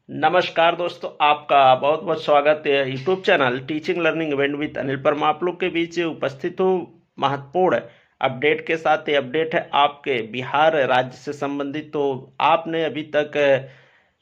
नमस्कार दोस्तों, आपका बहुत बहुत स्वागत है YouTube channel teaching learning event with Anil पर। मैं आप लोग के बीच उपस्थित हूँ महत्वपूर्ण अपडेट के साथ। ये अपडेट है आपके बिहार राज्य से संबंधित। तो आपने अभी तक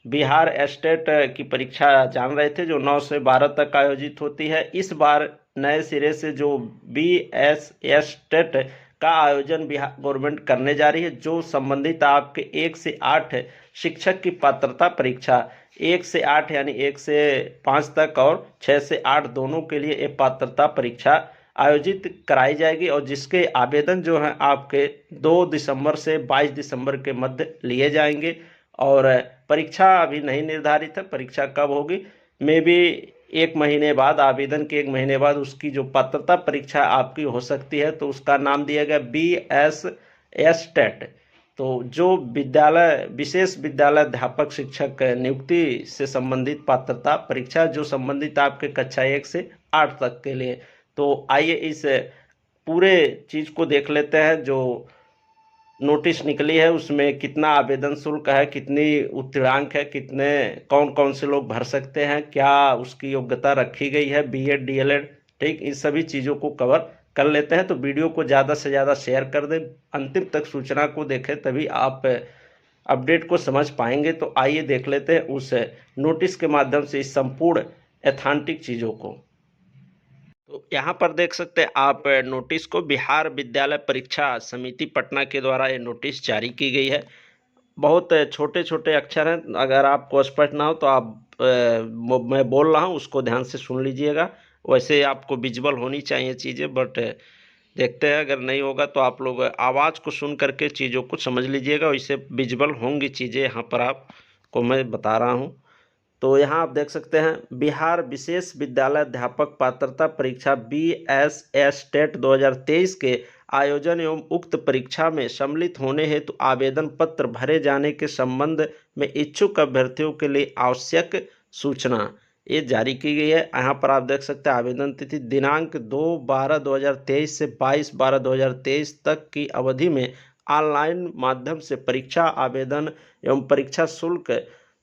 बिहार स्टेट की परीक्षा जान रहे थे जो 9 से 12 तक आयोजित होती है। इस बार नए सिरे से जो BSS टेट का आयोजन बिहार गवर्नमेंट करने जा रही है, जो संबंधित आपके 1 से 8 शिक्षक की पात्रता परीक्षा, 1 से 8 यानी 1 से 5 तक और 6 से 8 दोनों के लिए ये पात्रता परीक्षा आयोजित कराई जाएगी। और जिसके आवेदन जो है आपके 2 दिसंबर से 22 दिसंबर के मध्य लिए जाएंगे। और परीक्षा अभी नहीं निर्धारित है, परीक्षा कब होगी मे बी 1 महीने बाद, आवेदन के 1 महीने बाद उसकी जो पात्रता परीक्षा आपकी हो सकती है। तो उसका नाम दिया गया BSS टेट। तो जो विद्यालय विशेष विद्यालय अध्यापक शिक्षक नियुक्ति से संबंधित पात्रता परीक्षा, जो संबंधित आपके कक्षा 1 से 8 तक के लिए। तो आइए इस पूरे चीज को देख लेते हैं। जो नोटिस निकली है उसमें कितना आवेदन शुल्क है, कितनी उत्तीर्णांक है, कितने कौन कौन से लोग भर सकते हैं, क्या उसकी योग्यता रखी गई है, BEd DLEd, ठीक, इन सभी चीज़ों को कवर कर लेते हैं। तो वीडियो को ज़्यादा से ज़्यादा शेयर कर दें, अंतिम तक सूचना को देखें, तभी आप अपडेट को समझ पाएंगे। तो आइए देख लेते हैं उस नोटिस के माध्यम से इस संपूर्ण एथेंटिक चीज़ों को। तो यहाँ पर देख सकते हैं आप नोटिस को। बिहार विद्यालय परीक्षा समिति पटना के द्वारा ये नोटिस जारी की गई है। बहुत छोटे छोटे अक्षर हैं, अगर आपको स्पष्ट ना हो तो आप मैं बोल रहा हूँ उसको ध्यान से सुन लीजिएगा। वैसे आपको विजुअल होनी चाहिए चीज़ें, बट देखते हैं, अगर नहीं होगा तो आप लोग आवाज़ को सुन करके चीज़ों को समझ लीजिएगा। वैसे विजुअल होंगी चीज़ें, यहाँ पर आपको मैं बता रहा हूँ। तो यहाँ आप देख सकते हैं, बिहार विशेष विद्यालय अध्यापक पात्रता परीक्षा BSS टेट 2023 के आयोजन एवं उक्त परीक्षा में सम्मिलित होने हेतु आवेदन पत्र भरे जाने के संबंध में इच्छुक अभ्यर्थियों के लिए आवश्यक सूचना ये जारी की गई है। यहाँ पर आप देख सकते हैं आवेदन तिथि दिनांक 2/12/2023 से 22/12/2023 तक की अवधि में ऑनलाइन माध्यम से परीक्षा आवेदन एवं परीक्षा शुल्क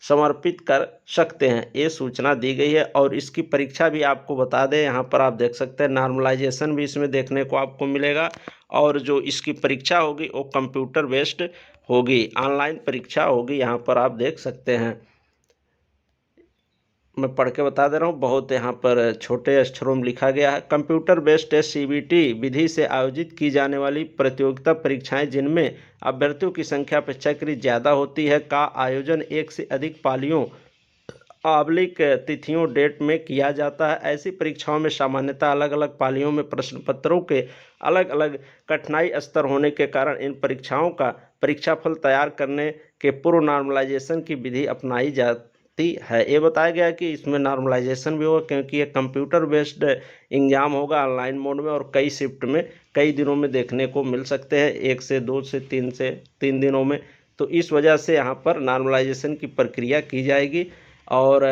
समर्पित कर सकते हैं, ये सूचना दी गई है। और इसकी परीक्षा भी आपको बता दें, यहाँ पर आप देख सकते हैं नॉर्मलाइजेशन भी इसमें देखने को आपको मिलेगा। और जो इसकी परीक्षा होगी वो कंप्यूटर बेस्ड होगी, ऑनलाइन परीक्षा होगी। यहाँ पर आप देख सकते हैं, मैं पढ़ के बता दे रहा हूँ, बहुत यहाँ पर छोटे अक्षरों में लिखा गया है। कंप्यूटर बेस्ड टेस्ट CBT विधि से आयोजित की जाने वाली प्रतियोगिता परीक्षाएं जिनमें अभ्यर्थियों की संख्या अपेक्षाकृत ज़्यादा होती है का आयोजन एक से अधिक पालियों आबलिक तिथियों डेट में किया जाता है। ऐसी परीक्षाओं में सामान्यतः अलग अलग पालियों में प्रश्न पत्रों के अलग अलग कठिनाई स्तर होने के कारण इन परीक्षाओं का परीक्षाफल तैयार करने के पूर्व नॉर्मलाइजेशन की विधि अपनाई जाती है। ये बताया गया कि इसमें नॉर्मलाइजेशन भी होगा, क्योंकि ये कंप्यूटर बेस्ड एग्जाम होगा ऑनलाइन मोड में, और कई शिफ्ट में कई दिनों में देखने को मिल सकते हैं, 1 से 2 से 3 दिनों में। तो इस वजह से यहाँ पर नॉर्मलाइजेशन की प्रक्रिया की जाएगी। और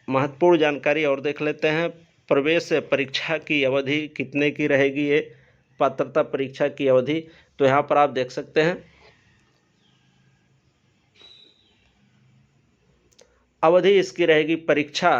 महत्वपूर्ण जानकारी और देख लेते हैं। प्रवेश परीक्षा की अवधि कितने की रहेगी, ये पात्रता परीक्षा की अवधि, तो यहाँ पर आप देख सकते हैं अवधि इसकी रहेगी। परीक्षा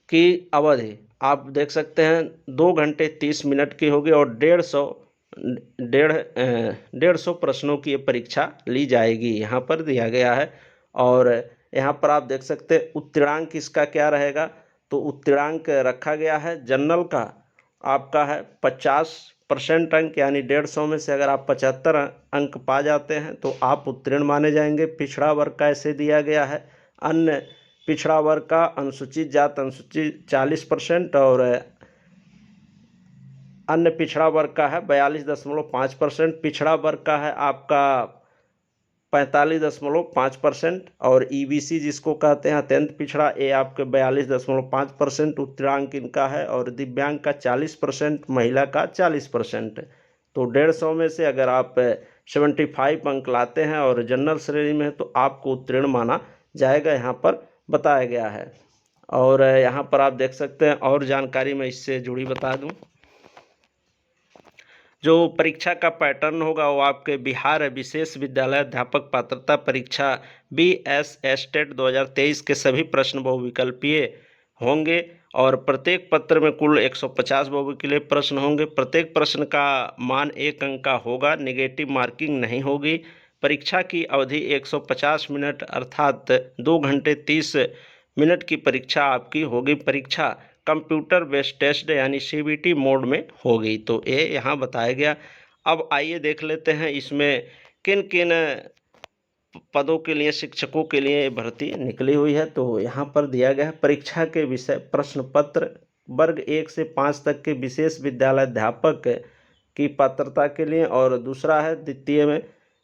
की अवधि आप देख सकते हैं 2 घंटे 30 मिनट की होगी, और 150 प्रश्नों की ये परीक्षा ली जाएगी, यहाँ पर दिया गया है। और यहाँ पर आप देख सकते हैं उत्तीर्णांक इसका क्या रहेगा। तो उत्तीर्णांक रखा गया है, जनरल का आपका है 50% अंक, यानी 150 में से अगर आप 75 अंक पा जाते हैं तो आप उत्तीर्ण माने जाएंगे। पिछड़ा वर्ग का ऐसे दिया गया है। अन्य पिछड़ा वर्ग का, अनुसूचित जात अनुसूचित 40%, और अन्य पिछड़ा वर्ग का है 42.5%। पिछड़ा वर्ग का है आपका 45.5%, और EBC जिसको कहते हैं अत्यंत पिछड़ा, ये आपके 42.5% उत्तीर्णांक इनका है। और दिव्यांग का 40%, महिला का 40%। तो 150 में से अगर आप 75 अंक लाते हैं और जनरल श्रेणी में है तो आपको उत्तीर्ण माना जाएगा, यहाँ पर बताया गया है। और यहाँ पर आप देख सकते हैं और जानकारी मैं इससे जुड़ी बता दूं। जो परीक्षा का पैटर्न होगा वो आपके बिहार विशेष विद्यालय अध्यापक पात्रता परीक्षा BS टेट 2023 के सभी प्रश्न बहुविकल्पीय होंगे और प्रत्येक पत्र में कुल 150 बहुविकल्पीय प्रश्न होंगे। प्रत्येक प्रश्न का मान 1 अंक का होगा, नेगेटिव मार्किंग नहीं होगी। परीक्षा की अवधि 150 मिनट अर्थात 2 घंटे 30 मिनट की परीक्षा आपकी होगी। परीक्षा कंप्यूटर बेस्ड टेस्ट यानी CBT मोड में होगी। तो ये यहाँ बताया गया। अब आइए देख लेते हैं इसमें किन किन पदों के लिए, शिक्षकों के लिए भर्ती निकली हुई है। तो यहाँ पर दिया गया है परीक्षा के विषय प्रश्न पत्र वर्ग 1 से 5 तक के विशेष विद्यालय अध्यापक की पात्रता के लिए, और दूसरा है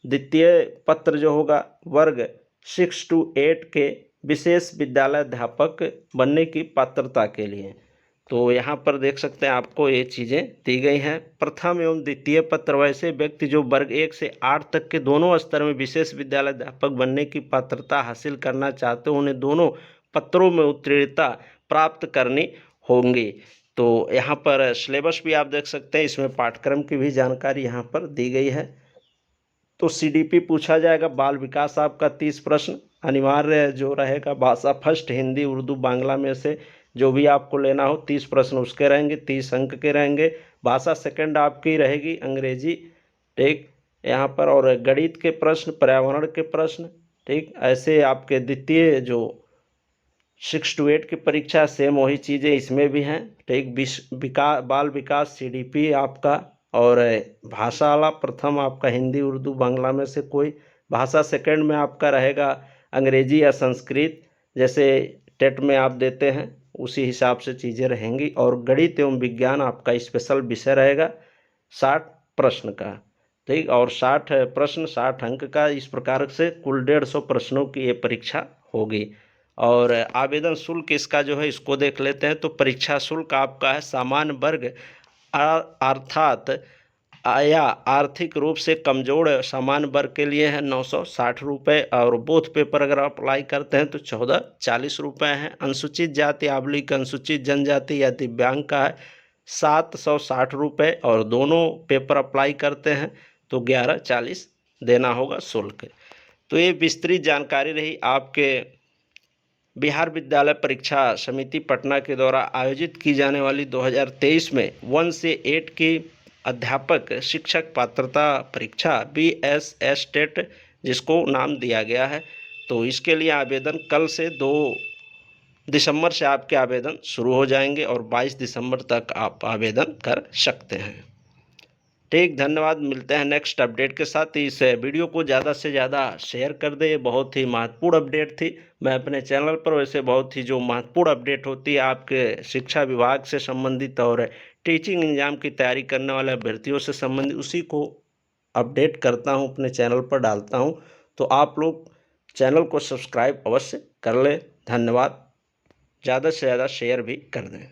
द्वितीय पत्र जो होगा वर्ग 6 to 8 के विशेष विद्यालय अध्यापक बनने की पात्रता के लिए। तो यहाँ पर देख सकते हैं आपको ये चीज़ें दी गई हैं। प्रथम एवं द्वितीय पत्र वैसे व्यक्ति जो वर्ग 1 से 8 तक के दोनों स्तर में विशेष विद्यालय अध्यापक बनने की पात्रता हासिल करना चाहते हैं, उन्हें दोनों पत्रों में उत्तीर्णता प्राप्त करनी होंगी। तो यहाँ पर सिलेबस भी आप देख सकते हैं, इसमें पाठ्यक्रम की भी जानकारी यहाँ पर दी गई है। तो CDP पूछा जाएगा, बाल विकास आपका 30 प्रश्न अनिवार्य जो रहेगा, भाषा फर्स्ट हिंदी उर्दू बांग्ला में से जो भी आपको लेना हो 30 प्रश्न उसके रहेंगे, 30 अंक के रहेंगे। भाषा सेकंड आपकी रहेगी अंग्रेजी, ठीक यहाँ पर, और गणित के प्रश्न, पर्यावरण के प्रश्न, ठीक ऐसे आपके द्वितीय जो 6 to 8 की परीक्षा सेम वही चीज़ें इसमें भी हैं, ठीक। बाल विकास CDP आपका, और भाषा वाला प्रथम आपका हिंदी उर्दू बांग्ला में से कोई, भाषा सेकंड में आपका रहेगा अंग्रेजी या संस्कृत, जैसे टेट में आप देते हैं उसी हिसाब से चीज़ें रहेंगी। और गणित एवं विज्ञान आपका स्पेशल विषय रहेगा 60 प्रश्न का, ठीक, और 60 प्रश्न 60 अंक का। इस प्रकार से कुल 150 प्रश्नों की ये परीक्षा होगी। और आवेदन शुल्क इसका जो है इसको देख लेते हैं। तो परीक्षा शुल्क आपका है सामान्य वर्ग अर्थात या आर्थिक रूप से कमजोर सामान्य वर्ग के लिए है 960 रुपये, और बोथ पेपर अगर आप अप्लाई करते हैं तो 1440 रुपये हैं। अनुसूचित जाति अनुसूचित जनजाति या दिव्यांग का है 760 रुपये, और दोनों पेपर अप्लाई करते हैं तो 1140 देना होगा शुल्क। तो ये विस्तृत जानकारी रही आपके बिहार विद्यालय परीक्षा समिति पटना के द्वारा आयोजित की जाने वाली 2023 में 1 से 8 की अध्यापक शिक्षक पात्रता परीक्षा BS टेट जिसको नाम दिया गया है। तो इसके लिए आवेदन कल से 2 दिसंबर से आपके आवेदन शुरू हो जाएंगे और 22 दिसंबर तक आप आवेदन कर सकते हैं, ठीक। धन्यवाद, मिलते हैं नेक्स्ट अपडेट के साथ। इस वीडियो को ज़्यादा से ज़्यादा शेयर कर दे, बहुत ही महत्वपूर्ण अपडेट थी। मैं अपने चैनल पर वैसे बहुत ही जो महत्वपूर्ण अपडेट होती है आपके शिक्षा विभाग से संबंधित और टीचिंग एग्जाम की तैयारी करने वाले अभ्यर्थियों से संबंधित उसी को अपडेट करता हूं, अपने चैनल पर डालता हूं। तो आप लोग चैनल को सब्सक्राइब अवश्य कर लें। धन्यवाद, ज़्यादा से ज़्यादा शेयर भी कर दें।